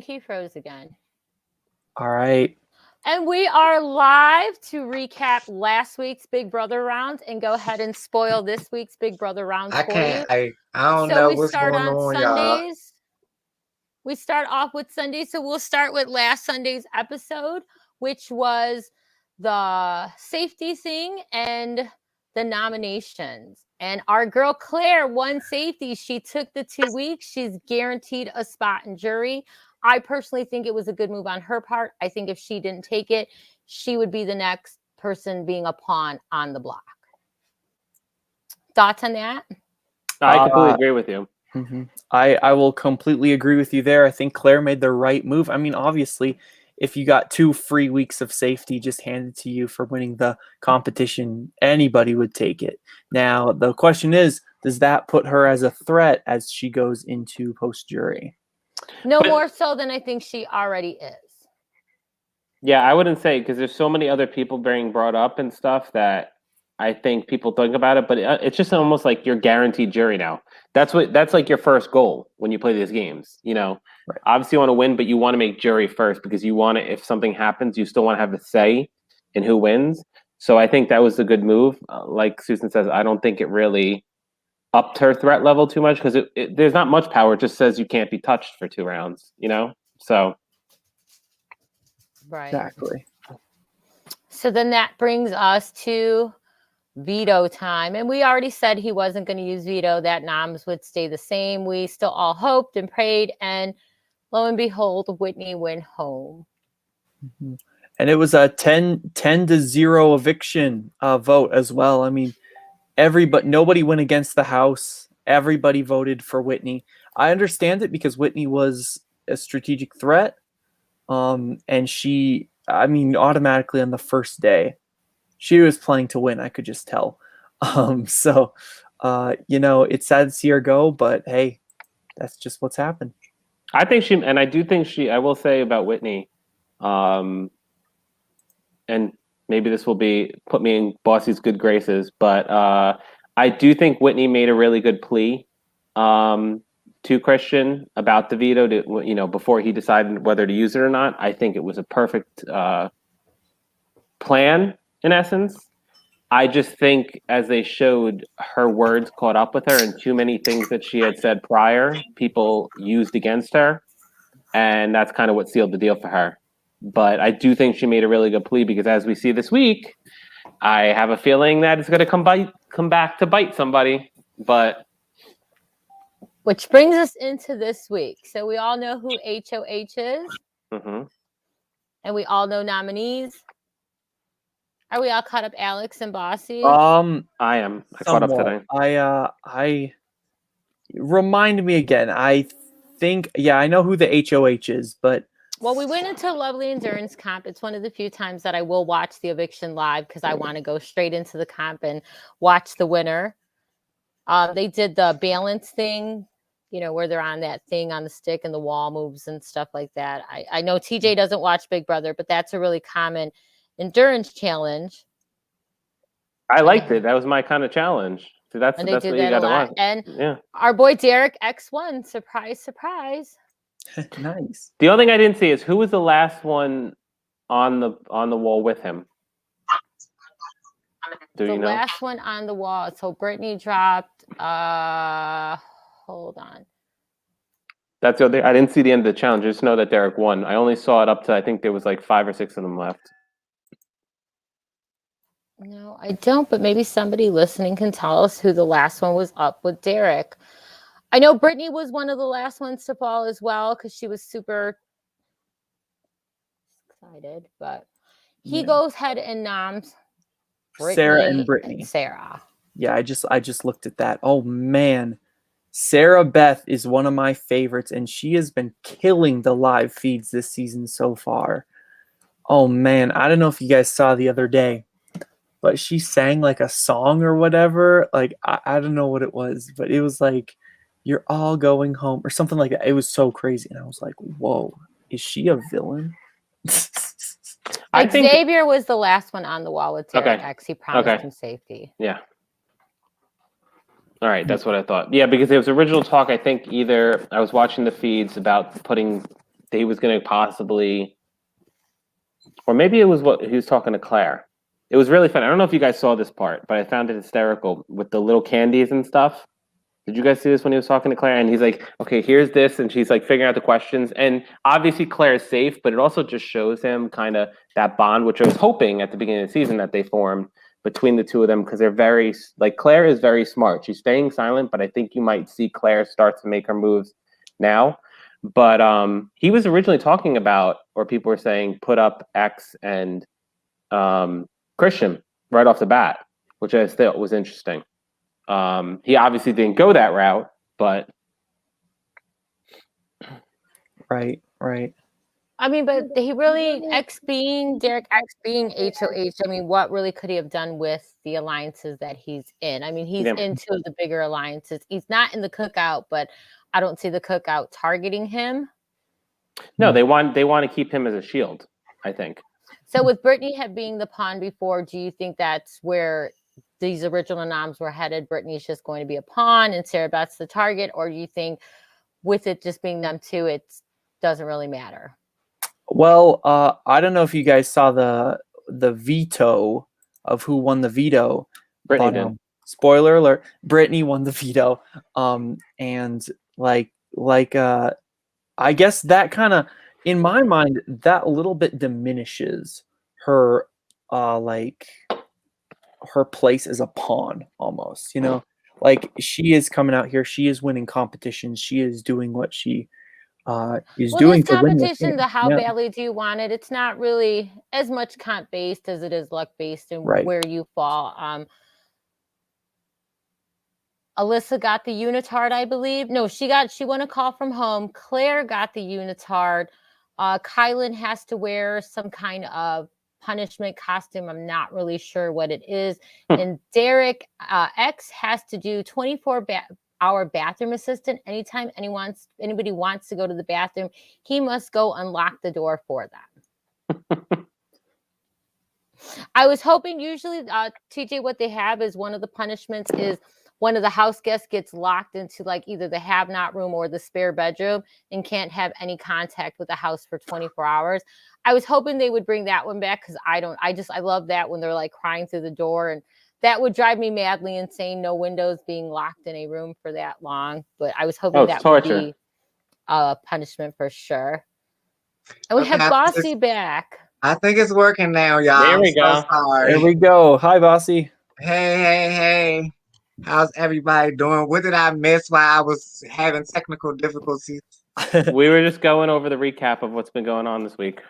He froze again. All right. And we are live to recap last week's Big Brother round and go ahead and spoil this week's Big Brother round I for can't. you. I don't So know we what's start going on on, y'all. Sundays. We start off with Sundays. So we'll start with last Sunday's episode, which was the safety thing and the nominations. And our girl Claire won safety. She took the 2 weeks. She's guaranteed a spot in jury. I personally think it was a good move on her part. I think if she didn't take it, she would be the next person being a pawn on the block. Thoughts on that? I completely agree with you. Mm-hmm. I will completely agree with you there. I think Claire made the right move. I mean, obviously, if you got 2 free weeks of safety just handed to you for winning the competition, anybody would take it. Now, the question is, does that put her as a threat as she goes into post-jury? No more so than I think she already is. Yeah, I wouldn't say, because there's so many other people being brought up and stuff that I think people think about it, but it's just almost like you're guaranteed jury now. That's like your first goal when you play these games. You know, Right. Obviously you want to win, but you want to make jury first because you want to. If something happens, you still want to have a say in who wins. So I think that was a good move. Like Susan says, I don't think it really upped her threat level too much because there's not much power. It just says you can't be touched for 2 rounds. You know, so Right. Exactly. So then that brings us to veto time. And we already said he wasn't going to use veto, that noms would stay the same. We still all hoped and prayed. And lo and behold, Whitney went home. Mm-hmm. And it was a 10-0 eviction vote as well. I mean, nobody went against the house. Everybody voted for Whitney. I understand it because Whitney was a strategic threat. And she, I mean, automatically on the first day, she was playing to win. I could just tell. So, it's sad to see her go, but hey, that's just what's happened. I think I do think I will say about Whitney, and maybe this will put me in Bossy's good graces, but I do think Whitney made a really good plea to Christian about the veto before he decided whether to use it or not. I think it was a perfect plan in essence. I just think as they showed, her words caught up with her, and too many things that she had said prior, people used against her, and that's kind of what sealed the deal for her. But I do think she made a really good plea because as we see this week, I have a feeling that it's going to come back to bite somebody. But which brings us into this week. So we all know who HOH is, and we all know nominees. Are we all caught up, Alex and Bossy? I am. I caught up today. I remind me again. I think, I know who the HOH is, but well, we went into Lovely Endurance Comp. It's one of the few times that I will watch the eviction live because I want to go straight into the comp and watch the winner. They did the balance thing, where they're on that thing on the stick and the wall moves and stuff like that. I know TJ doesn't watch Big Brother, but that's a really common endurance challenge. I liked it. That was my kind of challenge. So that's what you got to watch. And our boy Derek X1, surprise, surprise. Nice. The only thing I didn't see is who was the last one on the wall with him. The last one on the wall. So Brittany dropped. Hold on. That's the other. I didn't see the end of the challenge. I just know that Derek won. I only saw it up to, I think there was like 5 or 6 of them left. No, I don't, but maybe somebody listening can tell us who the last one was up with Derek. I know Brittany was one of the last ones to fall as well because she was super excited, but he goes ahead and noms Sarah and Brittany. Sarah. Yeah, I just looked at that. Oh man. Sarah Beth is one of my favorites, and she has been killing the live feeds this season so far. Oh man, I don't know if you guys saw the other day, but she sang like a song or whatever. Like I don't know what it was, but it was like, "You're all going home" or something like that. It was so crazy, and I was like, "Whoa, is she a villain?" I think Xavier was the last one on the wall with Derek X. He promised him safety. Yeah. All right, that's what I thought. Yeah, because there was original talk. I think either I was watching the feeds about putting he was going to possibly, or maybe it was what he was talking to Claire. It was really fun. I don't know if you guys saw this part, but I found it hysterical with the little candies and stuff. Did you guys see this when he was talking to Claire? And he's like, okay, here's this. And she's like figuring out the questions. And obviously Claire is safe, but it also just shows him kind of that bond, which I was hoping at the beginning of the season that they formed between the two of them, because they're very, like, Claire is very smart. She's staying silent, but I think you might see Claire start to make her moves now. But he was originally talking about, or people were saying, put up X and Christian right off the bat, which I thought was interesting. He obviously didn't go that route, but Right. I mean, but he really, Derek X being HOH, I mean, what really could he have done with the alliances that he's in? I mean, he's into the bigger alliances. He's not in the cookout, but I don't see the cookout targeting him. No, they want to keep him as a shield, I think. So with Brittany being the pawn before, do you think that's where these original noms were headed? Brittany's just going to be a pawn and Sarah Beth's the target, or do you think with it just being them two, it doesn't really matter? Well, I don't know if you guys saw the veto of who won the veto. Brittany but, did. Spoiler alert: Brittany won the veto. And I guess that kind of, in my mind, that a little bit diminishes her, her place as a pawn, almost. You know, like, she is coming out here, she is winning competitions, she is doing what she is doing this to win the competition, game. the how badly do you want it? It's not really as much comp based as it is luck based and where you fall. Alyssa got the unitard, I believe. No, she won a call from home. Claire got the unitard. Kylan has to wear some kind of punishment costume. I'm not really sure what it is. And Derek X has to do 24-hour bathroom assistant. Anytime anybody wants to go to the bathroom, he must go unlock the door for them. I was hoping, usually, TJ, what they have is one of the punishments is one of the house guests gets locked into like either the have-not room or the spare bedroom and can't have any contact with the house for 24 hours. I was hoping they would bring that one back, because I love that when they're like crying through the door, and that would drive me madly insane. No windows, being locked in a room for that long. But I was hoping that would be a punishment for sure. And we have Bossy back. I think it's working now, y'all. There we go. So sorry. There we go. Hi, Bossy. Hey. How's everybody doing? What did I miss while I was having technical difficulties? We were just going over the recap of what's been going on this week.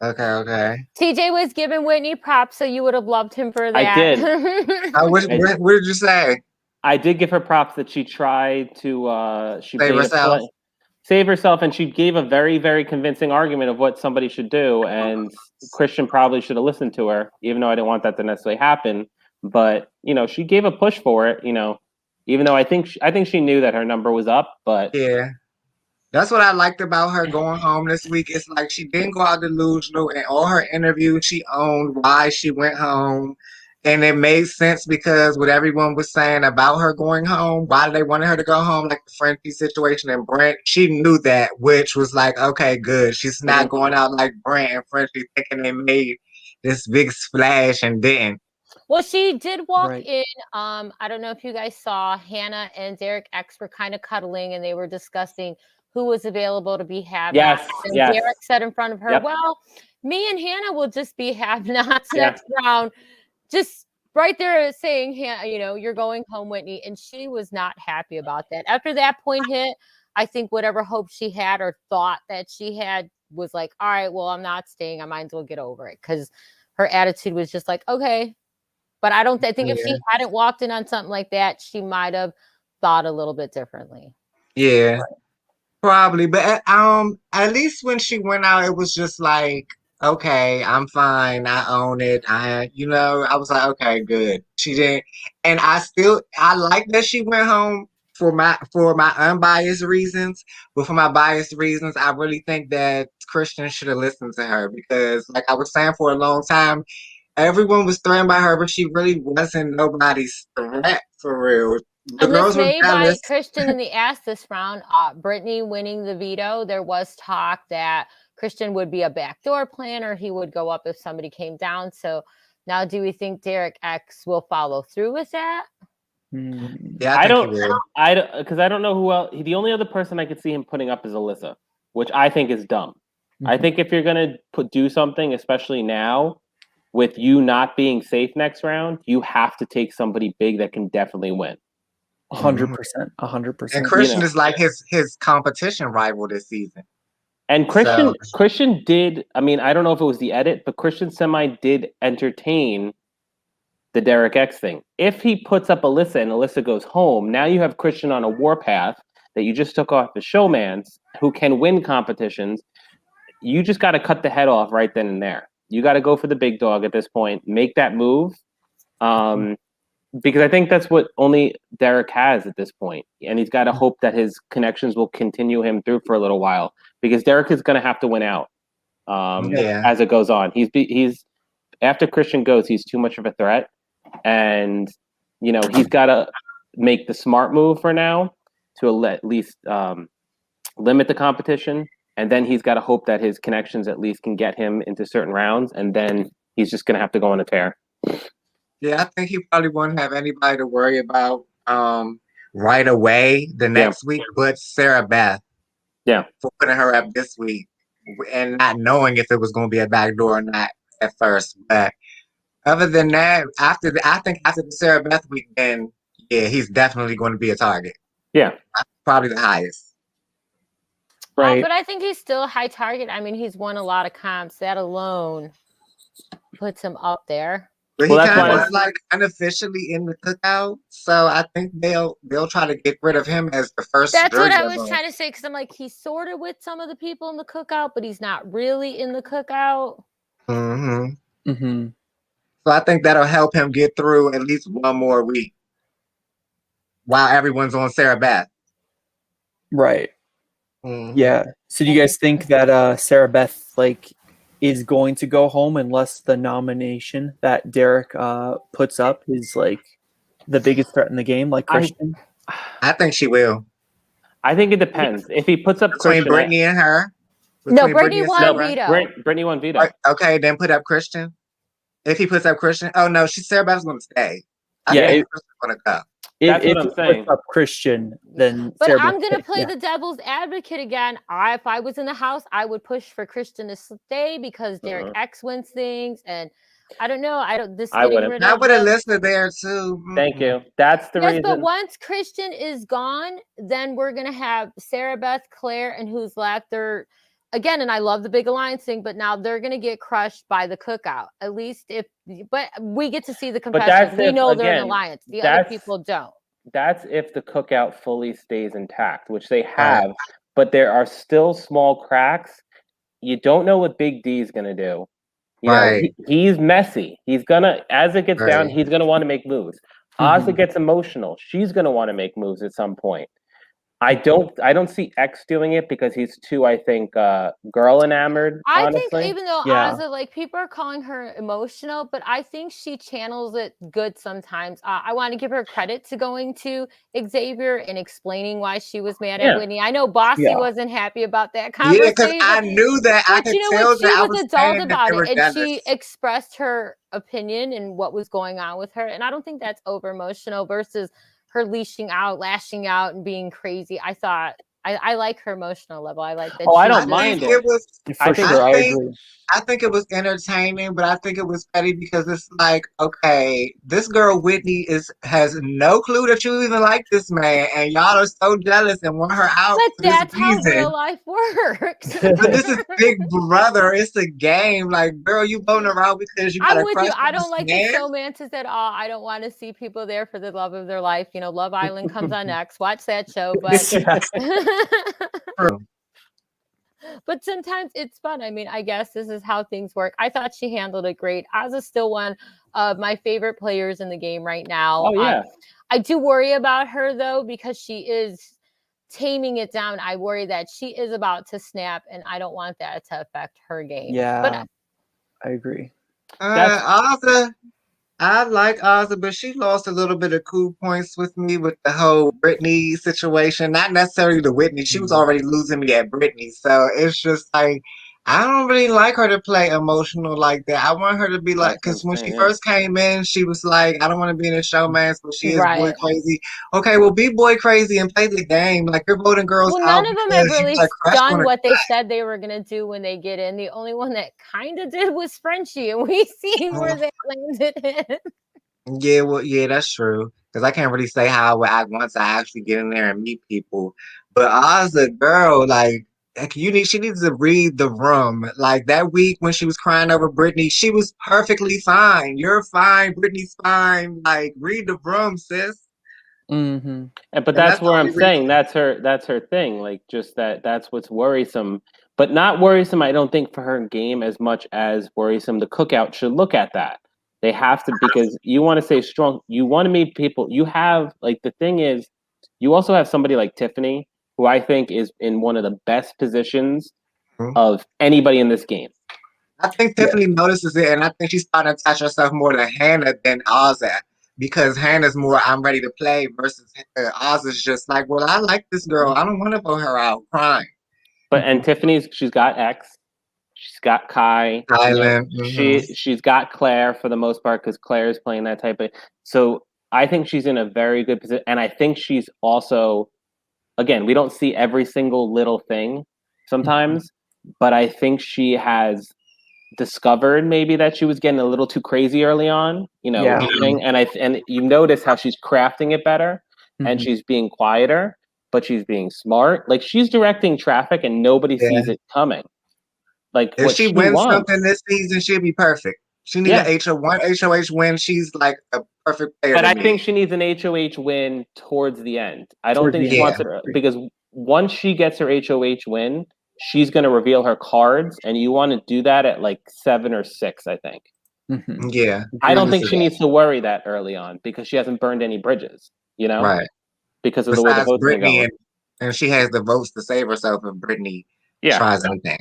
Okay. TJ was giving Whitney props, so you would have loved him for that. I did. What did you say? I did give her props that she tried to save herself, and she gave a very, very convincing argument of what somebody should do, and Christian probably should have listened to her, even though I didn't want that to necessarily happen. But, you know, she gave a push for it, you know, even though I think she knew that her number was up. But yeah, that's what I liked about her going home this week. It's like she didn't go out delusional. In all her interviews, she owned why she went home. And it made sense because what everyone was saying about her going home, why they wanted her to go home, like the Frenchie situation and Brent, she knew that, which was like, okay, good. She's not going out like Brent and Frenchie thinking they made this big splash and didn't. Well, she did walk in. I don't know if you guys saw, Hannah and Derek X were kind of cuddling, and they were discussing who was available to be have-nots. Yes. Derek said in front of her, well, me and Hannah will just be have-nots next round. Just right there saying, you know, you're going home, Whitney. And she was not happy about that. After that point hit, I think whatever hope she had or thought that she had was like, all right, well, I'm not staying. I might as well get over it. Because her attitude was just like, okay. But I think if she hadn't walked in on something like that, she might have thought a little bit differently. Yeah, probably. But at least when she went out, it was just like, okay, I'm fine. I own it. I was like, okay, good. She didn't, and I like that she went home for my unbiased reasons. But for my biased reasons, I really think that Christian should have listened to her, because, like I was saying, for a long time, everyone was threatened by her, but she really wasn't nobody's threat for real. The And this girls were may bite jealous. Christian in the ass this round. Brittany winning the veto. There was talk that Christian would be a backdoor plan, or he would go up if somebody came down. So now, do we think Derek X will follow through with that? Yeah, I think don't. he will. Because I don't know who else. The only other person I could see him putting up is Alyssa, which I think is dumb. I think if you're gonna do something, especially now, with you not being safe next round, you have to take somebody big that can definitely win. 100%. And 100%. Christian know. is like his competition rival this season. And Christian did. I mean, I don't know if it was the edit, but Christian semi did entertain the Derek X thing. If he puts up Alyssa and Alyssa goes home, now you have Christian on a warpath that you just took off the showman's, who can win competitions. You just got to cut the head off right then and there. You got to go for the big dog at this point. Make that move. Because I think that's what only Derek has at this point. And he's got to hope that his connections will continue him through for a little while. Because Derek is going to have to win out as it goes on. He's after Christian goes, he's too much of a threat. And, he's got to make the smart move for now to at least limit the competition. And then he's got to hope that his connections at least can get him into certain rounds. And then he's just going to have to go on a tear. Yeah, I think he probably won't have anybody to worry about right away the next week, but Sarah Beth. Yeah. For putting her up this week and not knowing if it was going to be a backdoor or not at first. But other than that, after the Sarah Beth week, then yeah, he's definitely going to be a target. Yeah. Probably the highest. Right. But I think he's still a high target. I mean, he's won a lot of comps. That alone puts him up there. But Well, he that's kind of why was like unofficially in the cookout, so I think they'll try to get rid of him as the first. That's what I was trying to say, because I'm like, he's sort of with some of the people in the cookout, but he's not really in the cookout. Mm-hmm. Mm-hmm. So I think that'll help him get through at least one more week while everyone's on Sarah Beth. Right. Mm-hmm. Yeah. So do you guys think that Sarah Beth is going to go home unless the nomination that Derek puts up is the biggest threat in the game, like Christian? I think she will. I think it depends. If he puts up Between Christian, Brittany and her. No, Brittany won veto. Brittany won veto. Okay, then put up Christian. If he puts up Christian, oh no, Sarah Beth's going to stay. I think Christian's going to go. That's if what I'm he saying. puts up Christian, then But Sarah I'm Beth going to play yeah. the devil's advocate again. If I was in the house, I would push for Christian to stay because Derek X wins things. And I don't know. I would have listed there too. Thank you. That's the reason. But once Christian is gone, then we're going to have Sarah Beth, Claire, and who's left. They're again, and I love the big alliance thing, but now they're going to get crushed by the cookout. At least but we get to see the confessions. We know they're an alliance. The other people don't. That's if the cookout fully stays intact, which they have, but there are still small cracks. You don't know what Big D is going to do. You know, he's messy. He's gonna, as it gets down, he's gonna want to make moves. Ozzy gets emotional. She's gonna want to make moves at some point. I don't see X doing it because he's too, I think, girl enamored. I honestly. think even though Ozzy, people are calling her emotional, but I think she channels it good sometimes. I want to give her credit to going to Xavier and explaining why she was mad at Whitney. I know Bossy wasn't happy about that conversation. Yeah, because I knew that. I could tell that she was adult about it, and jealous. she expressed her opinion and what was going on with her. And I don't think that's over emotional versus her lashing out and being crazy. I thought I like her emotional level. I like that. I don't mind it. I think it was entertaining, but I think it was petty because it's like, okay, this girl Whitney has no clue that you even like this man, and y'all are so jealous and want her out. But that's how real life works. But this is Big Brother. It's a game. Like, girl, you voting around because you got a crush. I don't like the showmances at all. I don't want to see people there for the love of their life. You know, Love Island comes on next. Watch that show, but sometimes it's fun. I mean, I guess this is how things work. I thought she handled it great. Ozzy's still one of my favorite players in the game right now. Oh, yeah. I do worry about her, though, because she is taming it down. I worry that she is about to snap, and I don't want that to affect her game. Yeah, but I agree. Ozzy, I like Ozzy, but she lost a little bit of cool points with me with the whole Britney situation. Not necessarily the Whitney. She was already losing me at Britney. So it's just like, I don't really like her to play emotional like that. I want her to be like, That's what I'm because when she saying, yeah. first came in, she was like, I don't want to be in a showman, so she is boy Right. crazy. Okay, well, be boy crazy and play the game. Like, you're voting girls Well, out none of them have because you really like crush on done a what they said they were going to do when they get in. The only one that kind of did was Frenchie, and we seen where that landed him. Yeah, well, yeah, that's true. Because I can't really say how I would act once I actually get in there and meet people. But Oz, the girl, like she needs to read the room. Like that week when she was crying over Britney, she was perfectly fine. You're fine. Britney's fine. Like read the room, sis. Mm-hmm. But And that's that's the where I'm only saying reason. that's her thing. Like just that's what's worrisome. But not worrisome, I don't think, for her game as much as worrisome. The cookout should look at that. They have to, because you want to stay strong. You want to meet people. You have, like, the thing is, you also have somebody like Tiffany, who I think is in one of the best positions Mhm. of anybody in this game. I think Yeah. Tiffany notices it, and I think she's starting to attach herself more to Hannah than Oz at. Because Hannah's more, I'm ready to play, versus Oz is just like, well, I like this girl. I don't want to vote her out crying. And Tiffany's, she's got X, she's got Kai, Island. Hmm. she's got Claire for the most part, because Claire is playing that type of. So I think she's in a very good position, and I think she's also, again, we don't see every single little thing sometimes, but I think she has discovered maybe that she was getting a little too crazy early on, Yeah. with the thing, and you notice how she's crafting it better, and Mhm. she's being quieter, but she's being smart. Like, she's directing traffic, and nobody Yeah. sees it coming. Like, If what she she wins wants. something this season, she'll be perfect. She need Yeah, one HOH win. She's like a perfect player but to I me. think she needs an HOH win towards the end. I don't Towards think the she end. wants it, because once she gets her HOH win, she's going to reveal her cards, and you want to do that at like 7 or 6, I think. Mhm. Yeah, I don't agree think to she that. needs to worry that early on, because she hasn't burned any bridges, Right. because of the way the Besides votes been Brittany, going. and she has the votes to save herself if Brittany Yeah, tries anything.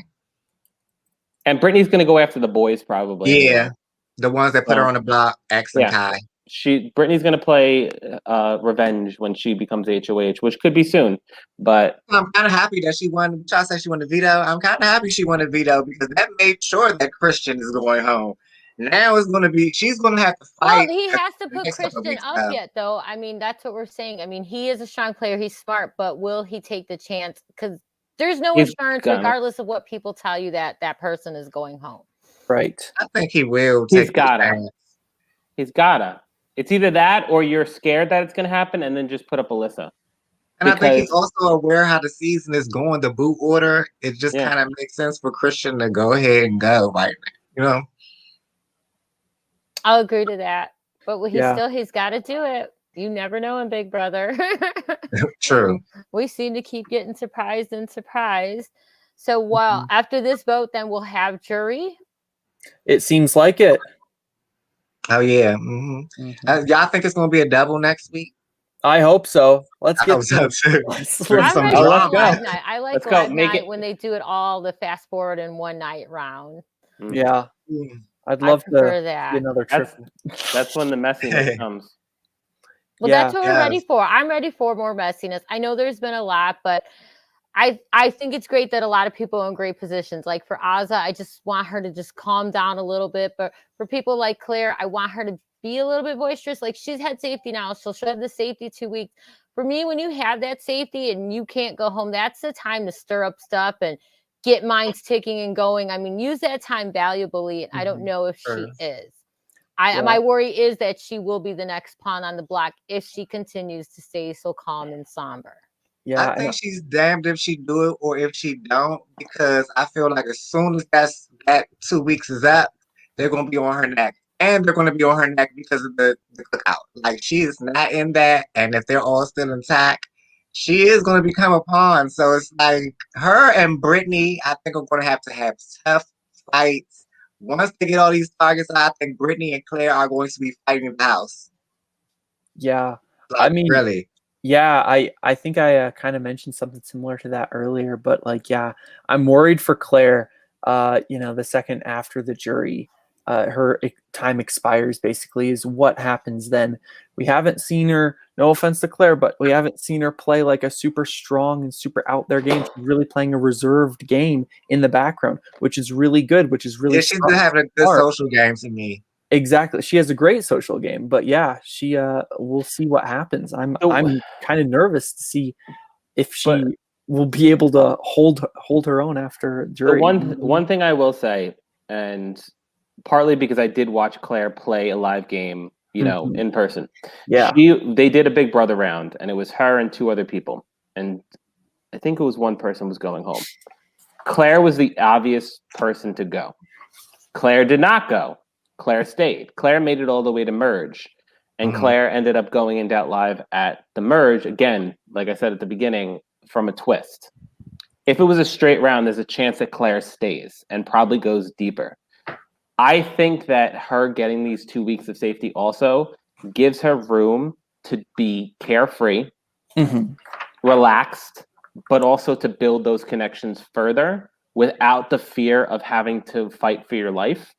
and Brittany's going to go after the boys probably anyway. Yeah, the ones that put her So on the block, X and yeah, Kai. Brittany's going to play revenge when she becomes HOH, which could be soon. But I'm kind of happy that she won. Try to say she won the veto. I'm kind of happy she won the veto because that made sure that Christian is going home. Now it's going to be she's going to have to Well, fight he the has to put next couple of Christian weeks up now. yet, though. I mean, that's what we're saying. I mean, he is a strong player. He's smart, but will he take the chance? Because there's no he's assurance, gonna. regardless of what people tell you, that that person is going home. Right. I think he will He's take the gotta. chance. He's gotta. It's either that or you're scared that it's going to happen, and then just put up Alyssa. And I think he's Because also aware how the season is going, the boot order. It just yeah, kind of makes sense for Christian to go ahead and go right now. I'll agree to that. But Yeah. he's got to do it. You never know in Big Brother. True. We seem to keep getting surprised and surprised. So while after this vote, then we'll have jury. It seems like it. Oh yeah. Hmm. Mhm. Y'all think it's gonna be a double next week? I hope so. Let's I get hope so too. let's, Bring let's, I'm some ready oh, for let's drama. live go. night. I like let's go. live Make night it. when they do it all the fast forward in one night round. Yeah. Mm. I'd I love prefer to that. see another That's triple. that's when the messiness comes. Well, Yeah. that's what we're ready Yes. for. I'm ready for more messiness. I know there's been a lot, but I think it's great that a lot of people are in great positions. Like for Azza, I just want her to just calm down a little bit. But for people like Claire, I want her to be a little bit boisterous. Like she's had safety now, so she'll have the safety 2 weeks. For me, when you have that safety and you can't go home, that's the time to stir up stuff and get minds ticking and going. I mean, use that time valuably. And I don't know if Sure. she is. Yeah. My worry is that she will be the next pawn on the block if she continues to stay so calm and somber. Yeah. I think she's damned if she do it or if she don't, because I feel like as soon as that 2 weeks is up, they're gonna be on her neck. And they're gonna be on her neck because of the cookout. Like she is not in that, and if they're all still intact, she is gonna become a pawn. So it's like her and Brittany, I think are gonna have tough fights. Once they get all these targets, I think Brittany and Claire are going to be fighting the house. Yeah. Like, I mean, really. yeah, I think I kind of mentioned something similar to that earlier, but like, yeah, I'm worried for Claire. The second after the jury, her time expires, basically, is what happens then. We haven't seen her, no offense to Claire, but we haven't seen her play like a super strong and super out there game. She's really playing a reserved game in the background, which is really good, which is really Yeah, she's been having a good social game to me. Exactly. She has a great social game, but yeah, she we'll see what happens. I'm kind of nervous to see if she will be able to hold her own after jury. The one thing I will say, and partly because I did watch Claire play a live game, in person. Yeah. They did a Big Brother round, and it was her and 2 other people. And I think it was one person was going home. Claire was the obvious person to go. Claire did not go. Claire stayed. Claire made it all the way to merge. And Claire ended up going into Live at the merge. Again, like I said at the beginning, from a twist. If it was a straight round, there's a chance that Claire stays and probably goes deeper. I think that her getting these 2 weeks of safety also gives her room to be carefree, relaxed, but also to build those connections further without the fear of having to fight for your life.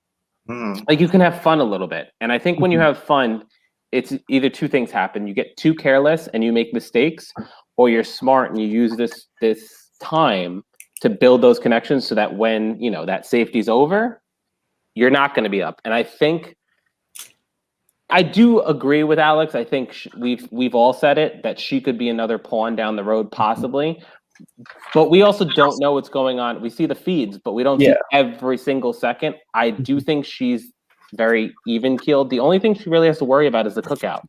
Like, you can have fun a little bit. And I think when you have fun, it's either 2 things happen. You get too careless and you make mistakes, or you're smart and you use this time to build those connections so that when, that safety's over, you're not going to be up. And I think I do agree with Alex. I think we've all said it, that she could be another pawn down the road, possibly. But we also don't know what's going on. We see the feeds, but we don't see every single second. I do think she's very even-keeled. The only thing she really has to worry about is the cookout.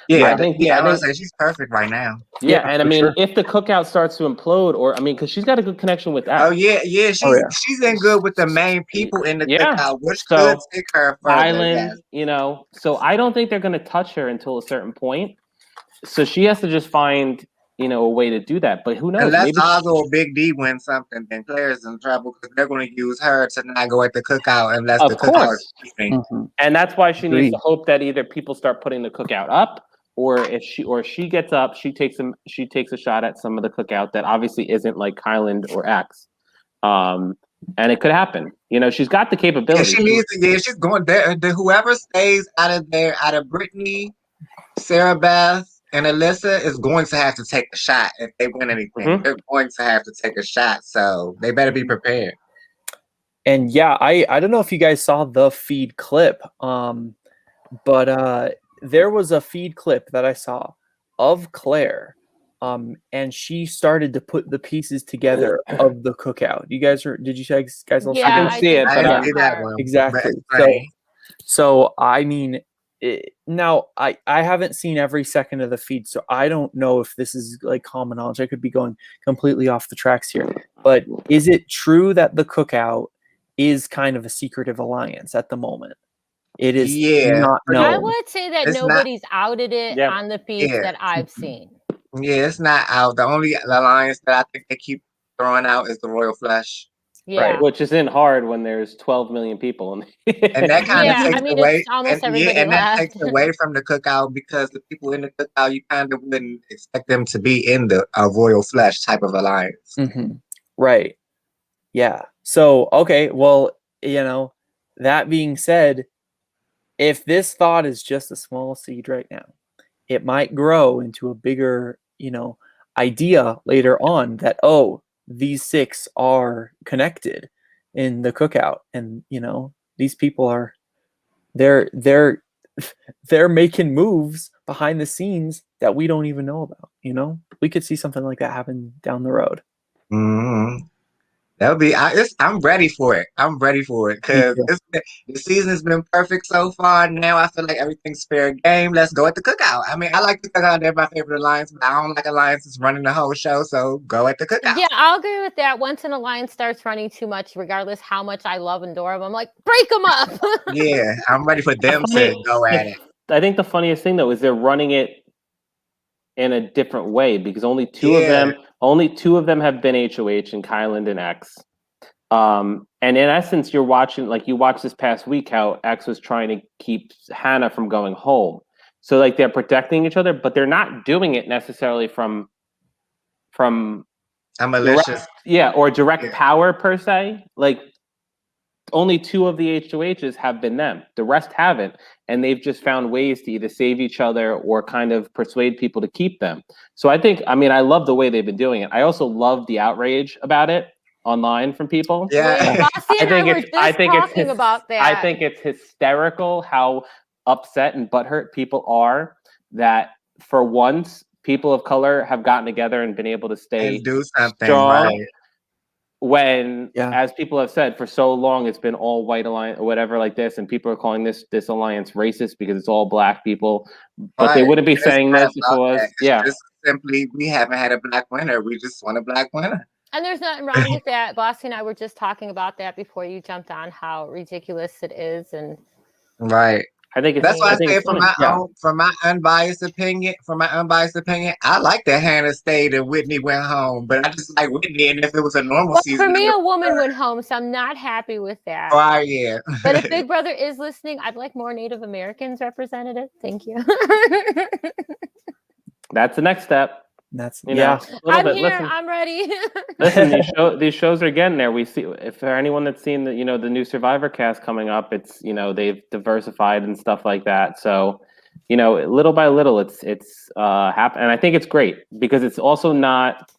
Yeah, I think she's perfect right now. Yeah, and I mean, if the cookout starts to implode, because she's got a good connection with that. Oh yeah, she's in good with the main people in the cookout, which could take her further. Island, so I don't think they're going to touch her until a certain point. So she has to just find, a way to do that. But who knows? Unless Ozzy or Big D win something, then Claire's in trouble because they're going to use her to not go at the cookout unless the cookout is sleeping. And that's why she needs to hope that either people start putting the cookout up, or if she gets up, she takes a shot at some of the cookout that obviously isn't like Kyland or X. And it could happen. She's got the capability. Yeah, she needs to. Yeah, she's going there. Whoever stays out of Brittany, Sarah Beth, and Alyssa is going to have to take a shot if they win anything. They're going to have to take a shot, so they better be prepared. And yeah, I don't know if you guys saw the feed clip, but there was a feed clip that I saw of Claire, and she started to put the pieces together of the cookout. Did you guys all see I didn't see it, but I didn't see that one. Exactly. So I mean, now I haven't seen every second of the feed, so I don't know if this is like common knowledge. I could be going completely off the tracks here, but is it true that the cookout is kind of a secretive alliance at the moment? It is not known. I would say that nobody's outed it on the feeds that I've seen. Yeah, it's not out. The only alliance that I think they keep throwing out is the Royal Flush. Yeah. Right, which isn't hard when there's 12 million people. And that kind of takes away. That takes away from the cookout because the people in the cookout, you kind of wouldn't expect them to be in the Royal Flush type of alliance. Right. Yeah. So, okay. Well, that being said, if this thought is just a small seed right now, it might grow into a bigger, idea later on that, these 6 are connected in the cookout, and these people are they're making moves behind the scenes that we don't even know about. We could see something like that happen down the road. That would be. I'm ready for it. I'm ready for it because the season has been perfect so far. Now I feel like everything's fair game. Let's go at the cookout. I mean, I like the cookout. They're my favorite alliance, but I don't like alliances running the whole show. So go at the cookout. Yeah, I'll agree with that. Once an alliance starts running too much, regardless how much I love and adore them, I'm like, break them up. Yeah, I'm ready for them to go at it. I think the funniest thing though is they're running it in a different way because only two of them have been HOH and Kyland and X. And in essence, you watched this past week how X was trying to keep Hannah from going home. So like they're protecting each other, but they're not doing it necessarily from a malicious direct power per se. Like only 2 of the HOHs have been them. The rest haven't, and they've just found ways to either save each other or kind of persuade people to keep them. So I love the way they've been doing it. I also love the outrage about it online from people. Yeah. Bossy and I were just talking about that. I think it's hysterical how upset and butthurt people are that for once people of color have gotten together and been able to stay And do something, strong. right? When, as people have said, for so long it's been all white alliance or whatever like this, and people are calling this alliance racist because it's all black people. But they wouldn't be saying this if it was. It's just simply we haven't had a black winner. We just want a black winner. And there's nothing wrong with that. Bossy and I were just talking about that before you jumped on how ridiculous it is, and right. I think that's why I say from my unbiased opinion, I like that Hannah stayed and Whitney went home, but I just like Whitney. And if it was a normal season, for me, a woman went home, so I'm not happy with that. Right, yeah. But if Big Brother is listening, I'd like more Native Americans represented. Thank you. That's the next step. That's I'm here. Listen, I'm ready. Listen, these shows are getting there. We see, if for anyone that's seen the the new Survivor cast coming up, it's they've diversified and stuff like that. So little by little, it's happening, and I think it's great because it's also not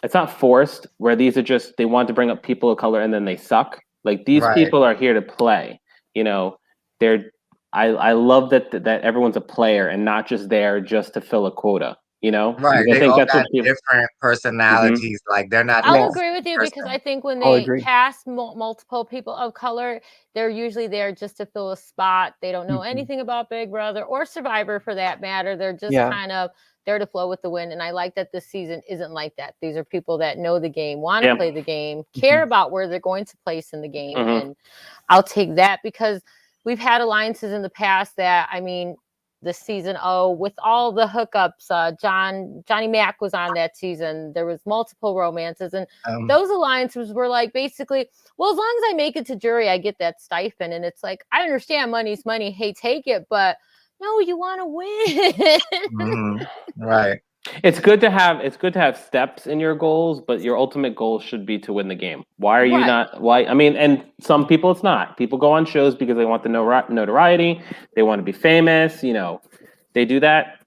it's not forced. Where these are just they want to bring up people of color and then they suck. Like these people are here to play. They're. I love that everyone's a player and not just there just to fill a quota, Right. They all got different personalities. Mm-hmm. Like they're not. I'll agree with you because I think when they cast multiple people of color, they're usually there just to fill a spot. They don't know anything about Big Brother or Survivor for that matter. They're just kind of there to flow with the wind. And I like that this season isn't like that. These are people that know the game, want to play the game, care about where they're going to place in the game. And I'll take that because we've had alliances in the past that, this season, with all the hookups, Johnny Mac was on that season. There was multiple romances, and those alliances were like basically, well, as long as I make it to jury, I get that stipend. And it's like, I understand money's money. Hey, take it, but no, you want to win. Right. It's good to have steps in your goals, but your ultimate goal should be to win the game. Why are you not? Why? And some people it's not. People go on shows because they want the notoriety. They want to be famous. They do that.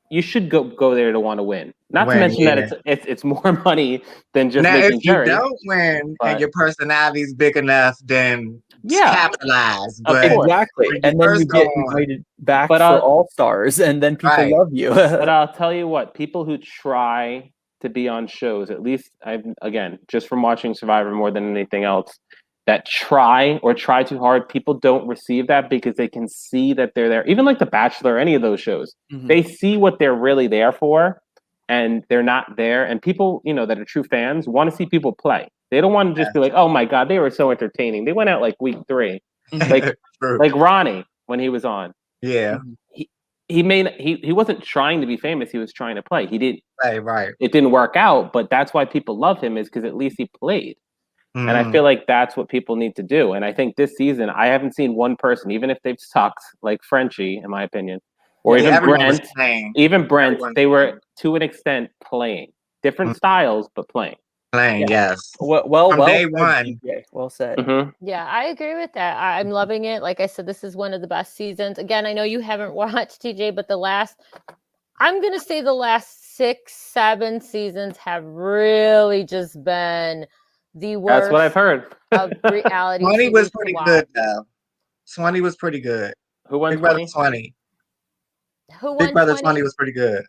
You should go there to want to win. Not to mention that it's more money than just making jury. If you don't win and your personality is big enough, then capitalize. But exactly. And then you get invited back for All Stars, and then people love you. But I'll tell you what, people who try to be on shows, at least just from watching Survivor more than anything else, that try too hard, people don't receive that because they can see that they're there. Even like The Bachelor, or any of those shows, they see what they're really there for, and they're not there. And people, that are true fans want to see people play. They don't want to just be like, oh my God, they were so entertaining. They went out like week 3, like Ronnie when he was on. Yeah, he wasn't trying to be famous. He was trying to play. He didn't. Right. It didn't work out, but that's why people love him, is because at least he played. And I feel like that's what people need to do. And I think this season, I haven't seen one person, even if they've sucked, like Frenchie, in my opinion, or even Brent, they were to an extent playing different styles, but playing. Yes. Well, day one. Well said. Yeah, I agree with that. I'm loving it. Like I said, this is one of the best seasons. Again, I know you haven't watched TJ, but I'm going to say the last 6, 7 seasons have really just been the worst. That's what I've heard. Of reality. 20 was pretty good, though. 20 was pretty good. Who won Big Brother 20? Who won Big Brother 20 was pretty good.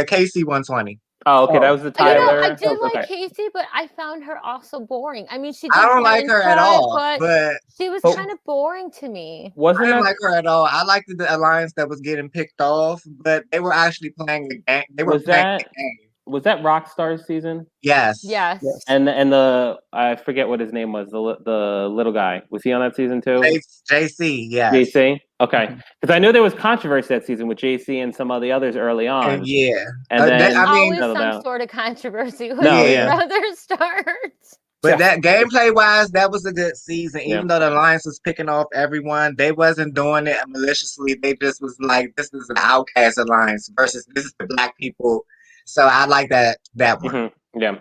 Casey won 20. Oh, okay. That was the Tyler. I did like Casey, but I found her also boring. I don't like her at all, but she was kind of boring to me. I didn't like her at all. I liked the alliance that was getting picked off, but they were actually playing the game. They were playing the game. Was that Rockstar's season? Yes. And the I forget what his name was. The little guy, was he on that season too? JC. Yeah. JC. Okay, because I know there was controversy that season with JC and some of the others early on. And then always some sort of controversy when Brother starts. But that gameplay wise, that was a good season. Even though the Alliance was picking off everyone, they wasn't doing it maliciously. They just was like, this is an outcast alliance versus this is the black people. So I like that one. Yeah.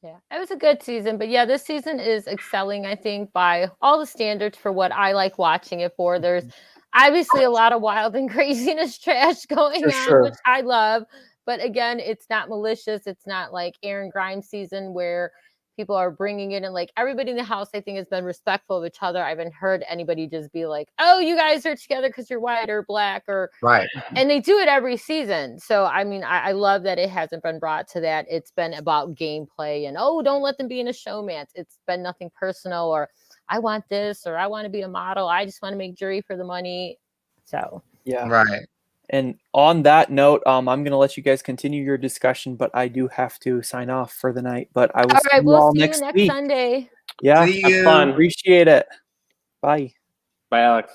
Yeah, it was a good season, but yeah, this season is excelling, I think, by all the standards for what I like watching it for. There's obviously a lot of wild and craziness trash going For on, sure. which I love. But again, it's not malicious. It's not like Aaron Grimes season where people are bringing it in. Like everybody in the house, I think, has been respectful of each other. I haven't heard anybody just be like, "Oh, you guys are together because you're white or black," or Right. and they do it every season. So I mean, I love that it hasn't been brought to that. It's been about gameplay and don't let them be in a showmance. It's been nothing personal or I want this or I want to be a model. I just want to make jury for the money. So Yeah. Right. And on that note, I'm going to let you guys continue your discussion, but I do have to sign off for the night. But I will all see right, you we'll all see you next next week. Sunday. Yeah, See Have you. fun. appreciate it. Bye. Bye, Alex.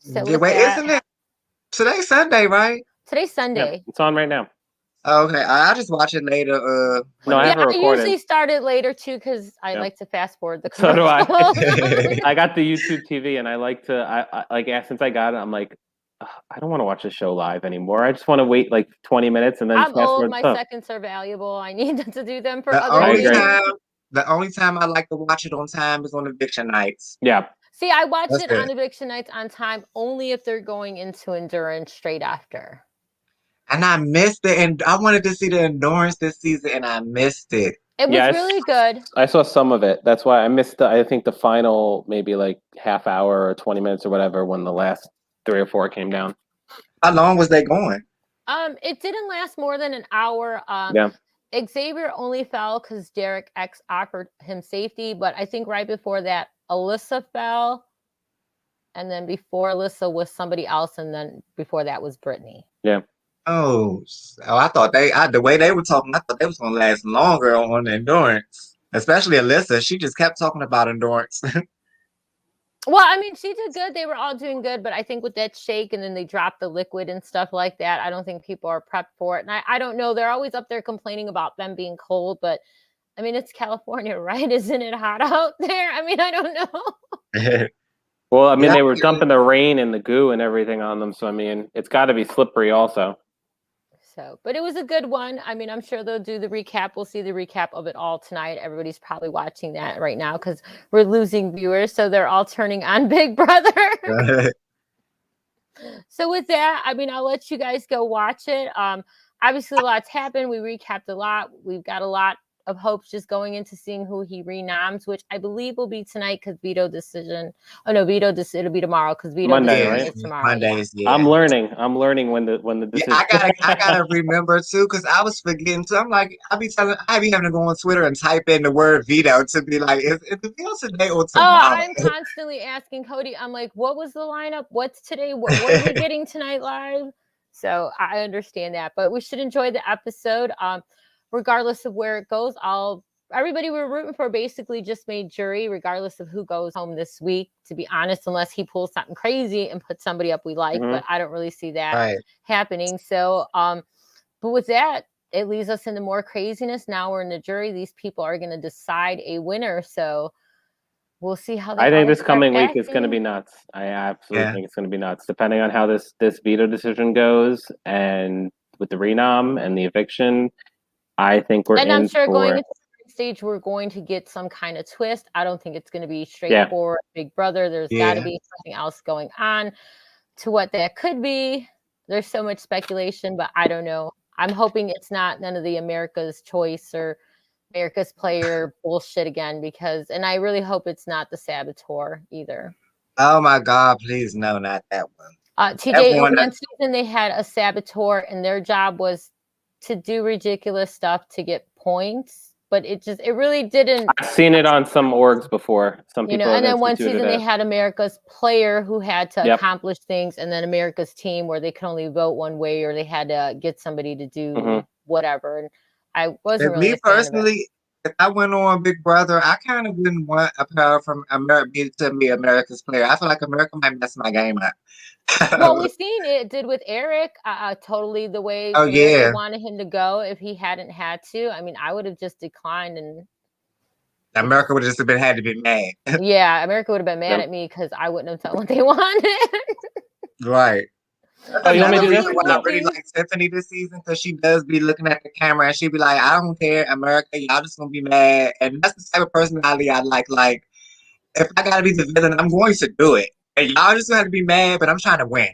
So Yeah, with wait, that, isn't it today's Sunday, right? today's Yeah, Sunday. it's on right now. Okay, I'll just watch it later. No, I Yeah, have it I recorded. usually start it later too because I Yeah. like to fast forward the So do I. commercials. I got the YouTube TV, and I like to. I like since I got it, I'm like, "Ugh, I don't want to watch the show live anymore. I just want to wait like 20 minutes and then I'm fast old. forward My stuff. seconds are valuable. I need to do them for the other only agree. reasons. time I like to watch it on time is on eviction nights. Yeah, See, I watch That's it it. on eviction nights on time only if they're going into endurance straight after. And I missed it, and I wanted to see the endurance this season, and I missed it. It was Yeah, really good. I saw some of it. That's why I missed the. I think the final maybe like half hour or 20 minutes or whatever when the last 3 or 4 came down. How long was they going? It didn't last more than an hour. Yeah. Xavier only fell because Derek X offered him safety, but I think right before that, Alyssa fell, and then before Alyssa was somebody else, and then before that was Brittany. Yeah. Oh, I thought the way they were talking, I thought they was gonna last longer on endurance. Especially Alyssa, she just kept talking about endurance. Well, I mean, she did good. They were all doing good, but I think with that shake and then they dropped the liquid and stuff like that, I don't think people are prepped for it. And I don't know. They're always up there complaining about them being cold, but I mean, it's California, right? Isn't it hot out there? I mean, I don't know. Well, I mean, Yeah. they were dumping the rain and the goo and everything on them, so I mean, it's got to be slippery also. So, but it was a good one. I mean, I'm sure they'll do the recap. We'll see the recap of it all tonight. Everybody's probably watching that right now because we're losing viewers. So they're all turning on Big Brother. So with that, I mean, I'll let you guys go watch it. Obviously a lot's happened. We recapped a lot. We've got a lot of hopes just going into seeing who he renoms, which I believe will be tonight because veto decision. Oh no, it'll be tomorrow because veto Monday, decision right? is tomorrow. Yeah. Mondays, yeah. I'm learning when the Yeah, decision. I gotta remember too, because I was forgetting too. I'm like, I be having to go on Twitter and type in the word veto to be like, is the veto today or Oh, tomorrow? I'm constantly asking Cody. I'm like, what was the lineup? What's today? What are we getting tonight live? So I understand that, but we should enjoy the episode. Regardless of where it goes, everybody we're rooting for basically just made jury, regardless of who goes home this week. To be honest, unless he pulls something crazy and puts somebody up we like, Mhm. but I don't really see that Right. happening. So, but with that, it leads us into more craziness. Now we're in the jury. These people are going to decide a winner. So we'll see how they I think all this start coming week is going to acting. be nuts. I absolutely Yeah. think it's going to be nuts, depending on how this veto decision goes, and with the renom and the eviction. I think we're And in I'm sure going for. into the stage, we're going to get some kind of twist. I don't think it's going to be straightforward Big Brother. There's got to Yeah. be something else going on to what that could be. There's so much speculation, but I don't know. I'm hoping it's not none of the America's Choice or America's Player bullshit again and I really hope it's not the Saboteur either. Oh my God, please no, not that one. TJ, Everyone in that- one season they had a Saboteur and their job was to do ridiculous stuff to get points, but it really didn't. I've seen it on some orgs before. Some You people know, have and then one instituted season they it. had America's Player who had to Yep. accomplish things, and then America's Team where they could only vote one way or they had to get somebody to do Mhm. whatever. And I wasn't If really me a fan of it. personally, if I went on Big Brother, I kind of wouldn't want a player from America to be America's Player. I feel like America might mess my game up. Well, we've seen it did with Eric, totally the way Oh, America yeah. wanted him to go. If he hadn't had to, I mean, I would have just declined and America would just have had to be mad. yeah, America would have been mad Yep. at me because I wouldn't have done what they wanted. Right. Oh, you want me to do Another this? reason why I No. really like Tiffany this season because she does be looking at the camera and she be like, "I don't care, America, y'all just gonna be mad." And that's the type of personality I like. Like, if I gotta be the villain, I'm going to do it, and y'all just gonna be mad, but I'm trying to win.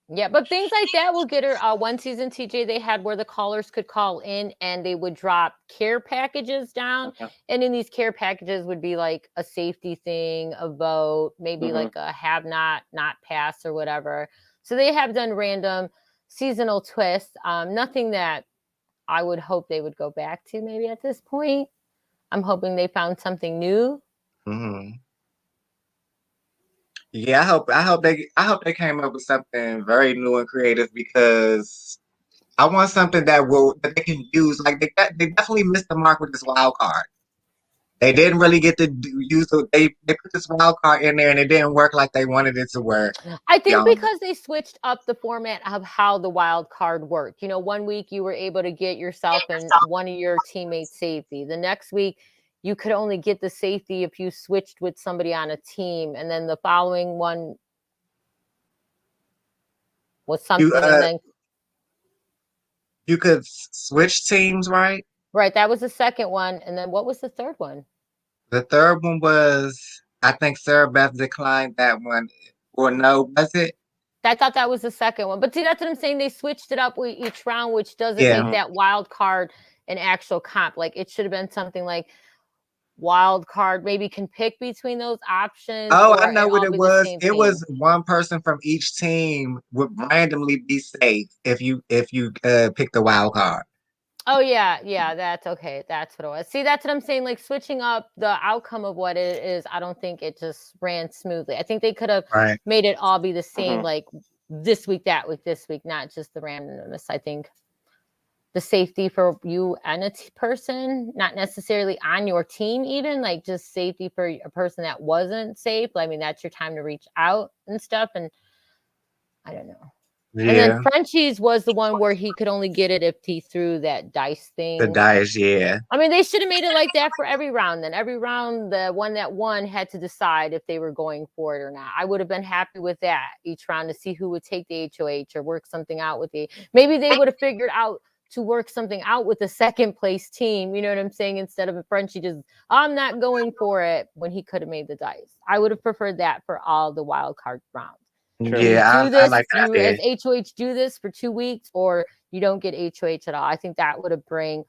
Yeah, but things like that will get her. One season, TJ, they had where the callers could call in and they would drop care packages down. Okay. And in these care packages would be like a safety thing, a vote, maybe Mhm. like a have not pass or whatever. So they have done random seasonal twists. Nothing that I would hope they would go back to maybe at this point. I'm hoping they found something new. Hmm. Yeah, I hope they came up with something very new and creative because I want something that they can use. Like they definitely missed the mark with this wild card. They didn't really get to use they put this wild card in there and it didn't work like they wanted it to work. I think Yeah. because they switched up the format of how the wild card worked. You know, one week you were able to get yourself and one of your teammates safety. The next week you could only get the safety if you switched with somebody on a team. And then the following one was something. You And then, you could switch teams, right? right, that was the second one. And then what was the third one? The third one was I think Sarah Beth declined that one. Or no, was it? I thought that was the second one. But see, that's what I'm saying. They switched it up with each round, which doesn't Yeah. make that wild card an actual comp. Like it should have been something like wild card maybe can pick between those options. Oh, or I know what all it be the was. same It thing. was one person from each team would randomly be safe if you pick the wild card. Oh yeah, that's okay. That's what it was. See, that's what I'm saying. Like switching up the outcome of what it is, I don't think it just ran smoothly. I think they could have Right. made it all be the same, Mhm. like this week, that week, this week, not just the randomness. I think the safety for you and a person, not necessarily on your team, even like just safety for a person that wasn't safe. I mean, that's your time to reach out and stuff. And I don't know. Yeah. And then Frenchie's was the one where he could only get it if he threw that dice thing. The dice, yeah. I mean, they should have made it like that for every round. Then every round, the one that won had to decide if they were going for it or not. I would have been happy with that each round to see who would take the HOH or work something out with the. Maybe they would have figured out to work something out with the second place team. You know what I'm saying? Instead of Frenchie just, I'm not going for it when he could have made the dice. I would have preferred that for all the wild card rounds. Sure. Yeah, You do this, I like that. you as HOH do this for 2 weeks, or you don't get HOH at all. I think that would have bring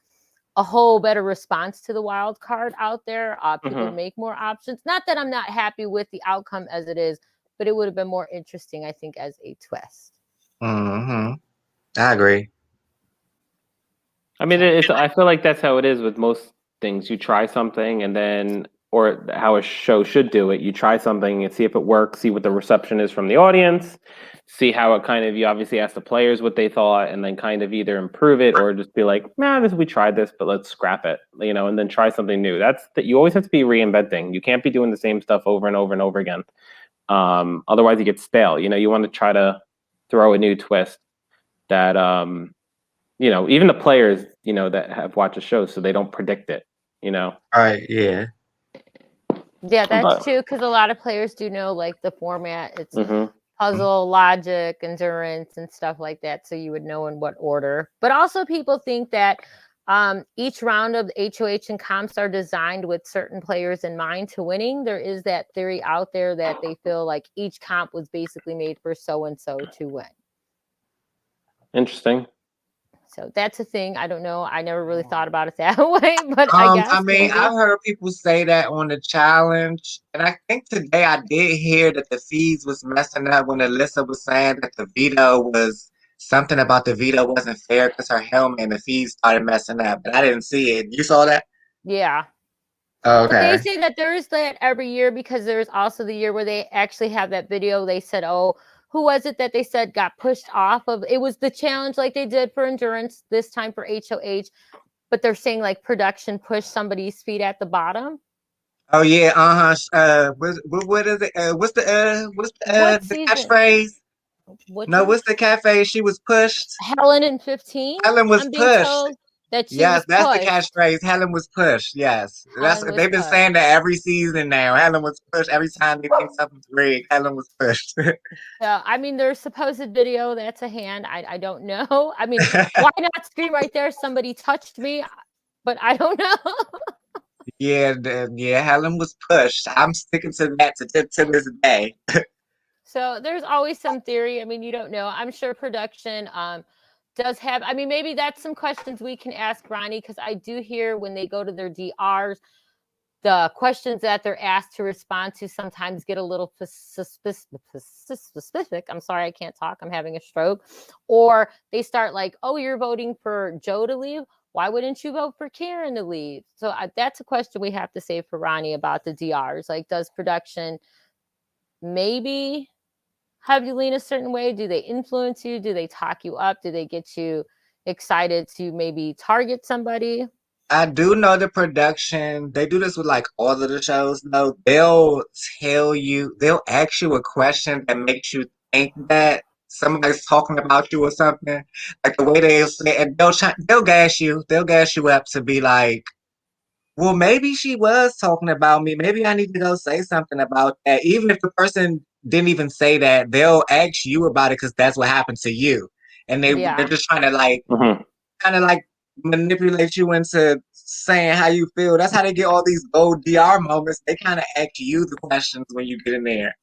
a whole better response to the wild card out there. People Mhm. would make more options. Not that I'm not happy with the outcome as it is, but it would have been more interesting, I think, as a twist. Mm-hmm. I agree. I mean, I feel like that's how it is with most things. You try something and then, or how a show should do it, you try something and see if it works, see what the reception is from the audience, see how it kind of, you obviously ask the players what they thought, and then kind of either improve it or just be like, nah, we tried this, but let's scrap it, and then try something new. That's that you always have to be reinventing. You can't be doing the same stuff over and over and over again. Otherwise you get stale. You want to try to throw a new twist that, even the players, that have watched the show, so they don't predict it, All right, yeah. Yeah, that's But- true, because a lot of players do know like the format. It's Mhm. puzzle, logic, endurance, and stuff like that. So you would know in what order. But also people think that each round of HOH and comps are designed with certain players in mind to winning. There is that theory out there that they feel like each comp was basically made for so-and-so to win. Interesting. So that's a thing. I don't know. I never really thought about it that way, but I guess. I mean, maybe. I've heard people say that on the challenge, and I think today I did hear that the feeds was messing up when Alyssa was saying that the veto was something about the veto wasn't fair because her helmet and the feeds started messing up, but I didn't see it. You saw that? Yeah. Oh, But they okay. say that there is that every year, because there's also the year where they actually have that video. They said, oh, who was it that they said got pushed off of? It was the challenge like they did for endurance, this time for HOH. But they're saying like production pushed somebody's feet at the bottom. Oh yeah, what is it? What's the What the season? catchphrase? Which No, one? what's the cafe? She was pushed. Helen in 15. Helen was I'm being pushed. told. That she Yes, was that's the pushed. catchphrase. Helen was pushed. Yes, that's Helen was they've been pushed. saying that every season now. Helen was pushed every time they think something's rigged. Helen was pushed. So, I mean, there's supposed video. That's a hand. I don't know. I mean, why not scream right there? Somebody touched me, but I don't know. Yeah, Helen was pushed. I'm sticking to that to this day. So there's always some theory. I mean, you don't know. I'm sure production does have. I mean, maybe that's some questions we can ask Ronnie, because I do hear when they go to their DRs, the questions that they're asked to respond to sometimes get a little specific. I'm sorry, I can't talk. I'm having a stroke. Or they start like, oh, you're voting for Joe to leave. Why wouldn't you vote for Karen to leave? So that's a question we have to save for Ronnie about the DRs. Like, does production maybe have you lean a certain way? Do they influence you? Do they talk you up? Do they get you excited to maybe target somebody? I do know the production. They do this with like all of the shows. Though they'll they'll ask you a question that makes you think that somebody's talking about you or something. Like the way they'll say, and they'll gas you. They'll gas you up to be like, well, maybe she was talking about me. Maybe I need to go say something about that. Even if the person didn't even say that, they'll ask you about it because that's what happened to you, and they're just trying to like kind of like manipulate you into saying how you feel. That's how they get all these gold DR moments. They kind of ask you the questions when you get in there.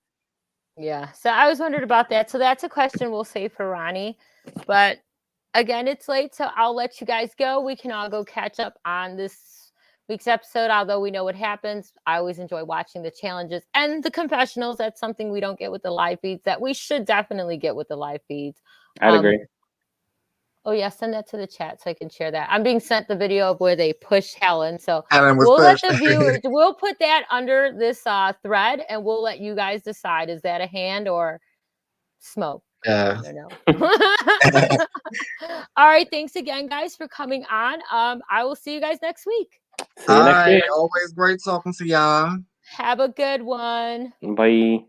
Yeah. So I was wondering about that. So that's a question we'll save for Ronnie. But again, it's late, so I'll let you guys go. We can all go catch up on this week's episode. Although we know what happens, I always enjoy watching the challenges and the confessionals. That's something we don't get with the live feeds that we should definitely get with the live feeds. I'd agree. Oh yeah, send that to the chat so I can share that. I'm being sent the video of where they push Helen. So Helen was we'll pushed. let the viewers, we'll put that under this thread, and we'll let you guys decide. Is that a hand or smoke? I don't know. All right. Thanks again, guys, for coming on. I will see you guys next week. See you next week. Always great talking to y'all. Have a good one. Bye.